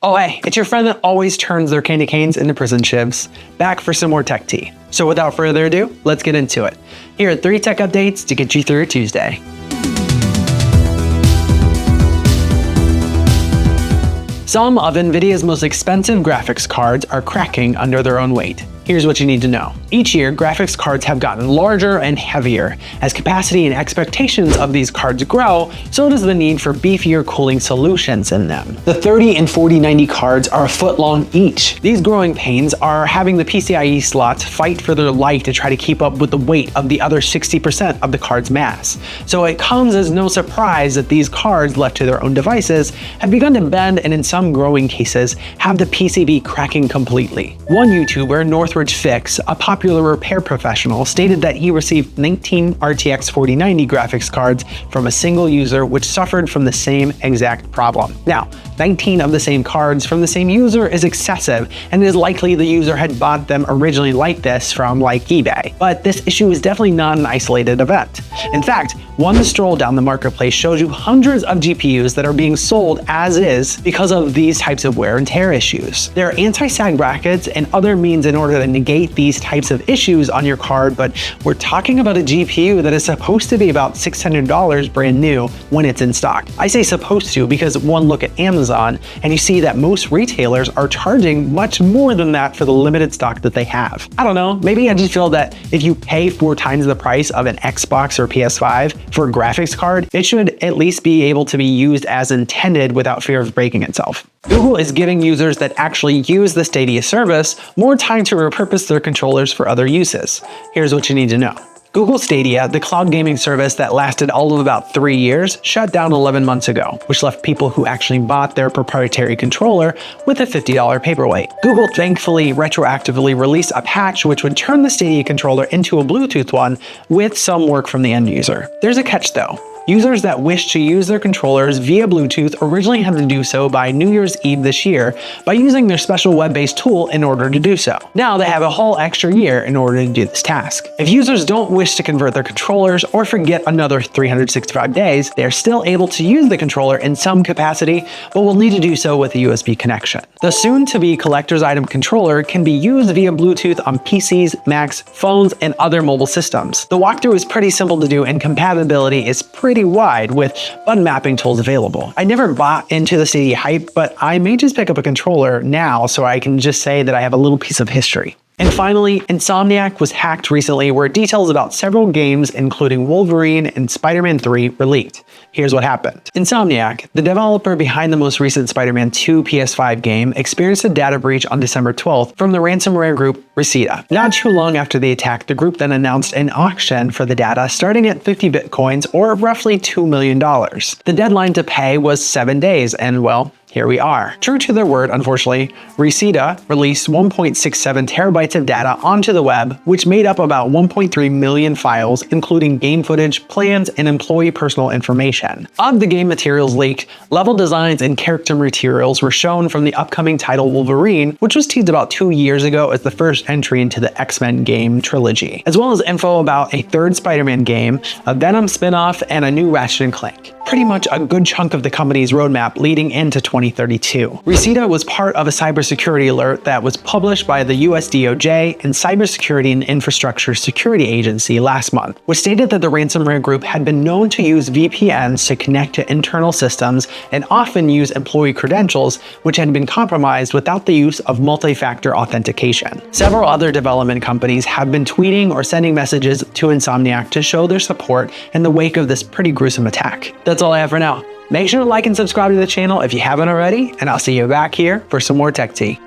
Oh hey, it's your friend that always turns their candy canes into prison shivs, back for some more tech tea. So without further ado, let's get into it. Here are 3 tech updates to get you through Tuesday. Some of NVIDIA's most expensive graphics cards are cracking under their own weight. Here's what you need to know. Each year, graphics cards have gotten larger and heavier. As capacity and expectations of these cards grow, so does the need for beefier cooling solutions in them. The 30 and 4090 cards are a foot long each. These growing pains are having the PCIe slots fight for their life to try to keep up with the weight of the other 60% of the card's mass. So it comes as no surprise that these cards, left to their own devices, have begun to bend and in some growing cases, have the PCB cracking completely. One YouTuber, Northridge Fix, a popular repair professional, stated that he received 19 RTX 4090 graphics cards from a single user which suffered from the same exact problem. Now, 19 of the same cards from the same user is excessive, and it is likely the user had bought them originally like this from eBay. But this issue is definitely not an isolated event. In fact, one stroll down the marketplace shows you hundreds of GPUs that are being sold as is because of these types of wear and tear issues. There are anti-sag brackets and other means in order to negate these types of issues on your card, but we're talking about a GPU that is supposed to be about $600 brand new when it's in stock. I say supposed to because one look at Amazon and you see that most retailers are charging much more than that for the limited stock that they have. I don't know, maybe I just feel that if you pay 4 times the price of an Xbox or PS5 for a graphics card, it should at least be able to be used as intended without fear of breaking itself. Google is giving users that actually use the Stadia service more time to repurpose their controllers for other uses. Here's what you need to know. Google Stadia, the cloud gaming service that lasted all of about 3 years, shut down 11 months ago, which left people who actually bought their proprietary controller with a $50 paperweight. Google thankfully retroactively released a patch which would turn the Stadia controller into a Bluetooth one with some work from the end user. There's a catch though. Users that wish to use their controllers via Bluetooth originally had to do so by New Year's Eve this year by using their special web-based tool in order to do so. Now they have a whole extra year in order to do this task. If users don't wish to convert their controllers or forget another 365 days, they are still able to use the controller in some capacity, but will need to do so with a USB connection. The soon-to-be collector's item controller can be used via Bluetooth on PCs, Macs, phones, and other mobile systems. The walkthrough is pretty simple to do and compatibility is pretty wide with button mapping tools available. I never bought into the Stadia hype, but I may just pick up a controller now so I can just say that I have a little piece of history. And finally, Insomniac was hacked recently where details about several games including Wolverine and Spider-Man 3 were leaked. Here's what happened. Insomniac, the developer behind the most recent Spider-Man 2 PS5 game, experienced a data breach on December 12th from the ransomware group Reseda. Not too long after the attack, the group then announced an auction for the data starting at 50 bitcoins or roughly $2 million. The deadline to pay was 7 days and well, here we are. True to their word, unfortunately, Reseda released 1.67 terabytes of data onto the web, which made up about 1.3 million files, including game footage, plans, and employee personal information. Of the game materials leaked, level designs and character materials were shown from the upcoming title Wolverine, which was teased about 2 years ago as the first entry into the X-Men game trilogy, as well as info about a third Spider-Man game, a Venom spin-off, and a new Ratchet & Clank. Pretty much a good chunk of the company's roadmap leading into 2032. Reseda was part of a cybersecurity alert that was published by the US DOJ and Cybersecurity and Infrastructure Security Agency last month, which stated that the ransomware group had been known to use VPNs to connect to internal systems and often use employee credentials, which had been compromised without the use of multi-factor authentication. Several other development companies have been tweeting or sending messages to Insomniac to show their support in the wake of this pretty gruesome attack. That's all I have for now. Make sure to like and subscribe to the channel if you haven't already, and I'll see you back here for some more tech tea.